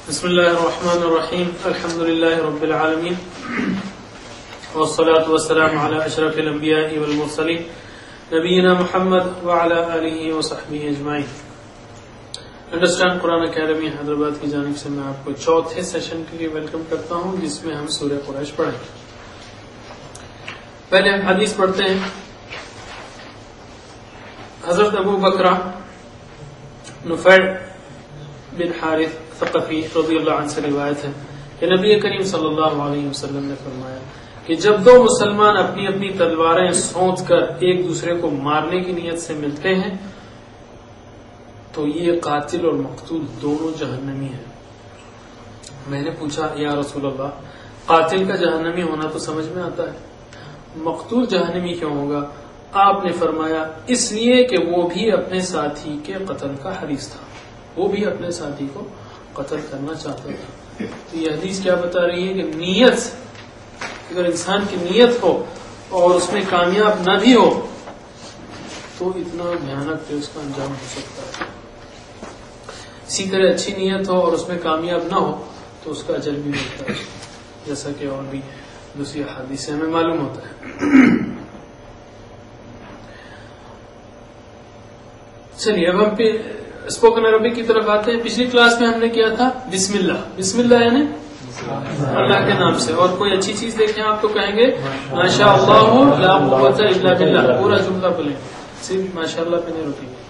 بسم الله الرحمن الرحيم الحمد لله رب العالمين والصلاة والسلام على أشرف الأنبياء والمرسلين نبينا محمد وعلى آله وصحبه أجمعين. انڈرسٹینڈ قرآن اکیڈمی حیدرآباد کی جانب سے میں آپ کو چوتھے سیشن کے لیے ویلکم کرتا ہوں، جس میں ہم سورہ قریش پڑھیں گے. پہلے ہم حدیث پڑھتے ہیں. حضرت ابو بکرہ نفیع بن حارث ثقفی رضی اللہ عنہ سے روایت ہے کہ نبی کریم صلی اللہ علیہ وسلم نے فرمایا کہ جب دو مسلمان اپنی اپنی تلواریں سونت کر ایک دوسرے کو مارنے کی نیت سے ملتے ہیں تو یہ قاتل اور مقتول دونوں جہنمی ہیں. میں نے پوچھا یا رسول اللہ، قاتل کا جہنمی ہونا تو سمجھ میں آتا ہے، مقتول جہنمی کیوں ہوگا؟ آپ نے فرمایا اس لیے کہ وہ بھی اپنے ساتھی کے قتل کا حریص تھا، وہ بھی اپنے ساتھی کو قتل کرنا چاہتا تھا. تو یہ حدیث کیا بتا رہی ہے کہ نیت، اگر انسان کی نیت ہو اور اس میں کامیاب نہ بھی ہو تو اتنا بھیانک کہ اس کا انجام ہو سکتا ہے. اسی طرح اچھی نیت ہو اور اس میں کامیاب نہ ہو تو اس کا اجر بھی ملتا ہے، جیسا کہ اور بھی دوسری حدیث سے ہمیں معلوم ہوتا ہے. چلیے اب ہم اسپوکن عربی کی طرف آتے ہیں. پچھلی کلاس میں ہم نے کیا تھا بسم اللہ. بسم اللہ یعنی اللہ کے نام سے. اور کوئی اچھی چیز دیکھیں آپ تو کہیں گے ماشاء اللہ لا قوت الا باللہ، پورا جملہ بولیں، صرف ماشاء اللہ پہ نہیں رکیں گے.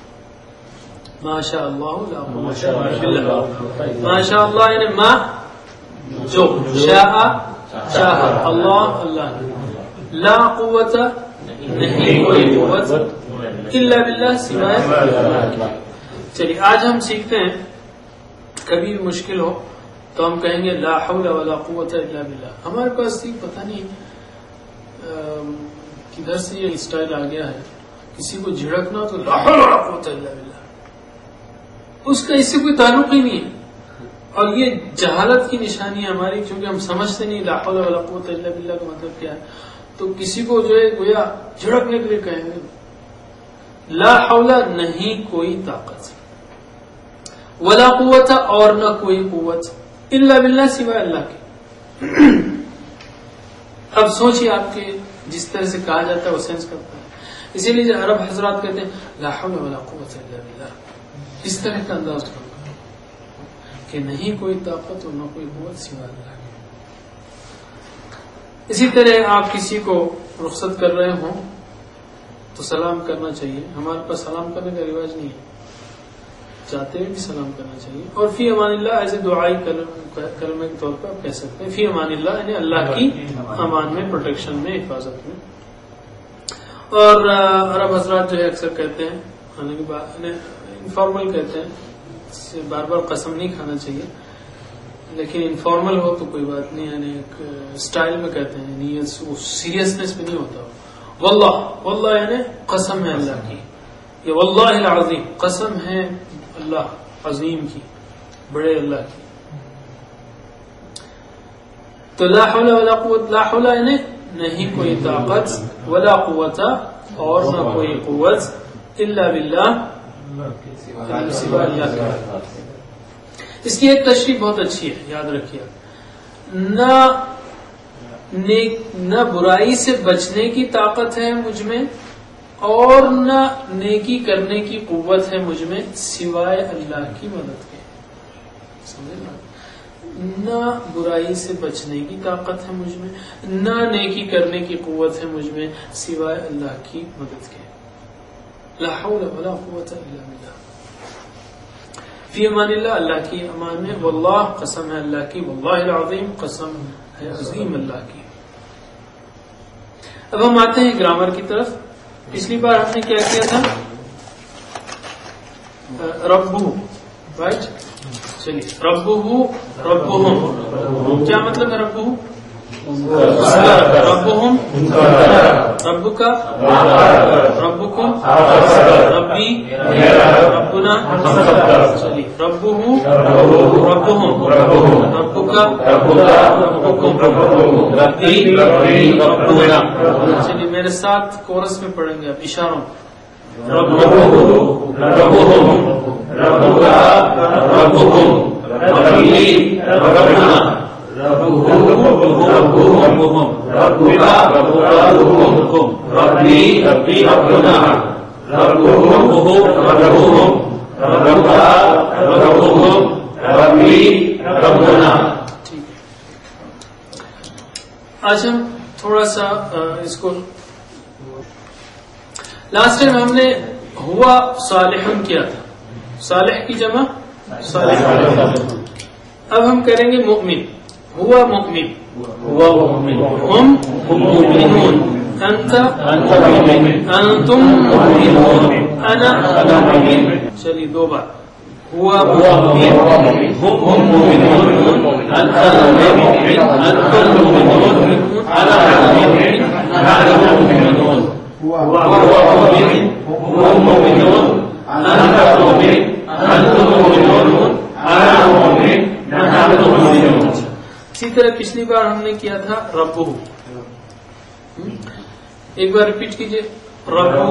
ماشاء اللہ لا قوت الا باللہ. ماشاء اللہ یعنی ما جو، شاء چاہا، اللہ اللہ، لا قوت نہیں کوئی قوت، الا باللہ سوائے اللہ کے. چلیے آج ہم سیکھتے ہیں، کبھی مشکل ہو تو ہم کہیں گے لا حول ولا قوت الا باللہ. ہمارے پاس پتہ نہیں کدھر سے یہ اسٹائل آ گیا ہے، کسی کو جھڑکنا تو لا حول ولا قوت الا باللہ، اس کا اس سے کوئی تعلق ہی نہیں ہے. اور یہ جہالت کی نشانی ہے ہماری، کیونکہ ہم سمجھتے نہیں لا حول ولا قوت الا باللہ کا مطلب کیا ہے. تو کسی کو جو ہے گویا جھڑکنے کے لیے کہیں گے لا حول نہیں کوئی طاقت، ولا قوت اور نہ کوئی قوت، الا باللہ سوائے اللہ کے. اب سوچیے آپ کے جس طرح سے کہا جاتا ہے وہ سینس کرتا ہے. اسی لیے عرب حضرات کہتے ہیں لا حول ولا قوت الا باللہ، اس طرح کا انداز کرو کہ نہیں کوئی طاقت اور نہ کوئی قوت سوائے اللہ کی. اسی طرح آپ کسی کو رخصت کر رہے ہوں تو سلام کرنا چاہیے. ہمارے پاس سلام کرنے کا رواج نہیں ہے، چاہتے ہوئے بھی سلام کرنا چاہیے. اور فی امان اللہ ایسے دعائی کلمے کے طور پر آپ کہہ سکتے ہیں فی امان اللہ، یعنی اللہ کی امان میں، پروٹیکشن میں، حفاظت میں. اور عرب حضرات جو ہے اکثر کہتے ہیں، حالانکہ انفارمل کہتے ہیں، اس سے بار بار قسم نہیں کھانا چاہیے، لیکن انفارمل ہو تو کوئی بات نہیں، یعنی ایک اسٹائل میں کہتے ہیں، یعنی سیریسنس میں نہیں ہوتا. واللہ، واللہ یعنی قسم ہے اللہ کی، یہ واللہ العظیم، قسم ہے اللہ عظیم کی، بڑے اللہ کی. تو لا حول ولا قوت، لا حول یعنی نہیں کوئی طاقت، ولا قوت اور نہ کوئی قوت، الا باللہ سوائے اللہ کا. اس کی ایک تشریح بہت اچھی ہے، یاد رکھیے. نہ برائی سے بچنے کی طاقت ہے مجھ میں اور نہ نیکی کرنے کی قوت ہے مجھ میں سوائے اللہ کی مدد کے. سمجھے؟ نہ برائی سے بچنے کی طاقت ہے مجھ میں، نہ نیکی کرنے کی قوت ہے مجھ میں سوائے اللہ کی مدد کے. لا حول ولا قوت الا باللہ. فی امان اللہ، اللہ کی امان میں. واللہ قسم ہے اللہ کی، واللہ العظیم قسم ہے عظیم اللہ کی. اب ہم آتے ہیں گرامر کی طرف. پچھلی بار ہم نے کیا کیا تھا؟ ربہ، رائٹ. چلیے ربہ، ربہم، کیا مطلب ہے ربہ؟ ربہم، ربک، ربکم، ربی، ربنا. چلیے ربہ، ربہم، ربک، ربکم، ربی، ربنا. چلیے میرے ساتھ کورس میں پڑھیں گے اب اشاروں. ربہ، ربہم، ربک، ربکم، ربي ربنا ربهم ربهم ربك ربهم ربي ربنا ربهم ربهم ربك ربهم ربي ربنا. آج ہم تھوڑا سا اس کو لاسٹ ٹائم ہم نے ہوا صالحن کیا تھا، صالح کی جمع صالح. اب ہم کریں گے مؤمن. ہوا مؤمن، ہم مؤمنون، انت انتم مؤمنون، انا مؤمن. چلیے دو بار. ہوا مؤمن، هم مؤمنون، أنت مؤمن، أنتم مؤمنون، أنا مؤمن، نحن مؤمنون. هو مؤمن، هم مؤمنون، أنت مؤمن، أنتم مؤمنون، أنا مؤمن، نحن مؤمنون. اسی طرح پچھلی بار ہم نے کیا تھا ربہ. ایک بار ریپیٹ کیجیے. ربہ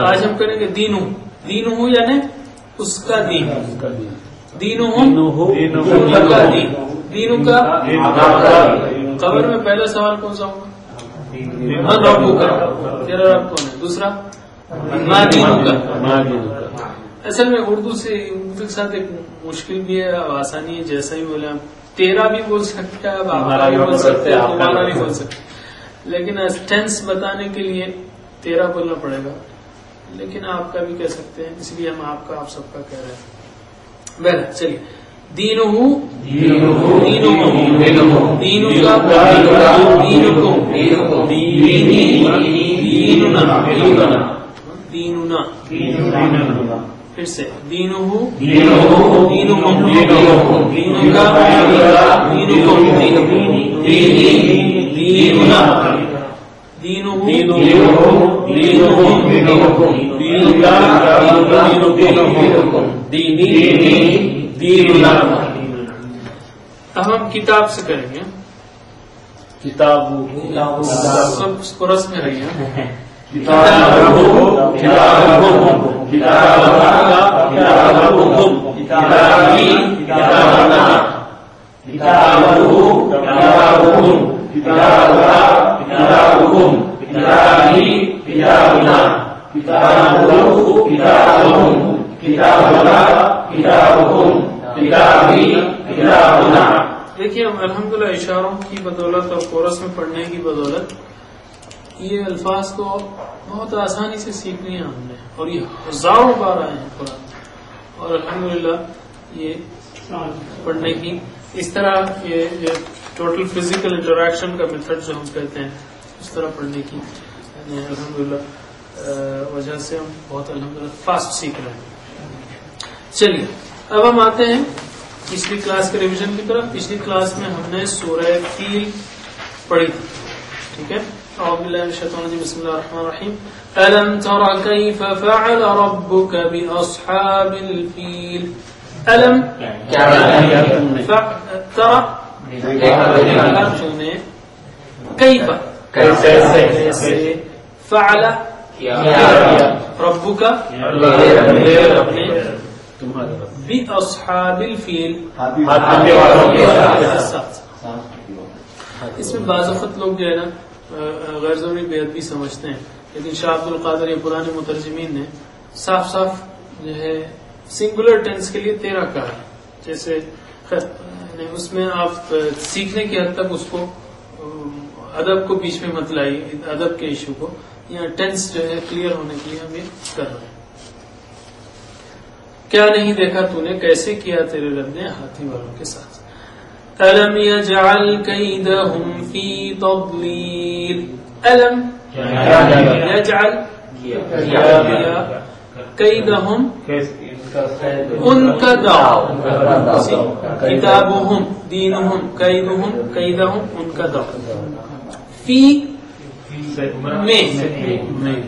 آج ہم کریں گے دینو. دینو یعنی اس کا دین. دینو کا دین. دینو کا قبر میں پہلا سوال کون سا ہوگا؟ ربو کا. تیرا رب کون ہے؟ دوسرا ما دینو کا. اصل میں اردو کے ساتھ ایک مشکل بھی ہے، آسانی ہے. جیسا ہی بولے آپ تیرا بھی بول سکتے ہیں، آپ ہمارا بھی بول سکتے ہیں، تمہارا بھی بول سکتے ہیں، لیکن ٹینس بتانے کے لیے تیرا بولنا پڑے گا. لیکن آپ کا بھی کہہ سکتے ہیں، اس لیے ہم آپ کا آپ سب کا کہہ رہے ہیں. بہرحال چلیے. دینو دینو کا دیننا. پھر سے دینو دینو کا اب ہم کتاب سے کریں گے. کتاب سب کو رس میں رہی ہے. دیکھیے الحمدللہ اشاروں کی بدولت اور کورس میں پڑھنے کی بدولت یہ الفاظ کو بہت آسانی سے سیکھ لیا ہم نے، اور یہ ہزاروں بار آئے ہیں قرآن. اور الحمدللہ یہ پڑھنے کی اس طرح یہ ٹوٹل فزیکل انٹریکشن کا میتھڈ جو ہم کہتے ہیں اس طرح پڑھنے کی الحمدللہ وجہ سے ہم بہت الحمدللہ فاسٹ سیکھ رہے ہیں. چلیے اب ہم آتے ہیں پچھلی کلاس کے ریویژن کی طرف. پچھلی کلاس میں ہم نے سورہ فیل پڑھی تھی، ٹھیک ہے. اعوذ باللہ من الشیطان الرجیم، بسم اللہ الرحمن الرحیم. الم تر کیف فعل ربک باصحاب الفیل. الم تر کیف کیسے، فعل ربک باصحاب الفیل. اس میں بعض وقت لوگ جو ہے نا غیر ضروری بے ادبی سمجھتے ہیں، لیکن شاہ عبد القادر یا پرانے مترجمین نے صاف صاف جو ہے سنگولر ٹینس کے لیے 13 کہا ہے. جیسے اس میں آپ سیکھنے کی حد تک اس کو ادب کو بیچ میں مت لائیے، ادب کے ایشو کو. یا ٹینس جو ہے کلیئر ہونے کے لیے ہم یہ کر رہے ہیں. کیا نہیں دیکھا تو نے کیسے کیا تیرے رب نے ہاتھی والوں کے ساتھ. ألم يجعل كيدهم في تضليل. ألم يجعل كيدهم ان کا داؤ، کتابهم دینهم كيدهم كيدهم ان کا داؤ. فی میں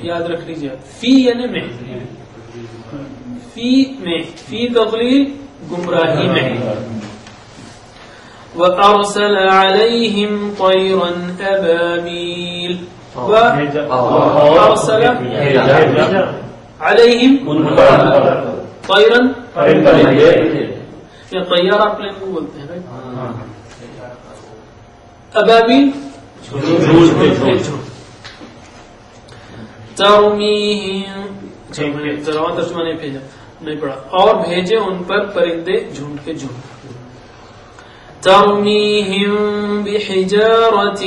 یاد رکھ لیجیے، فی یعنی میں، فی میں، فی تضلیل گمراہی میں. وَأَرْسَلَ عَلَيْهِمْ طَيْرًا أَبَابِيلَ. وأرسل عليهم طيرا یا طیارہ پلین کو بولتے ہیں ابابیل ترمیہم ترجمہ نہیں بھیجا نہیں پڑھا اور بھیجے ان پر پرندے جھنڈ کے جھنڈ ترمیہم بحجارۃ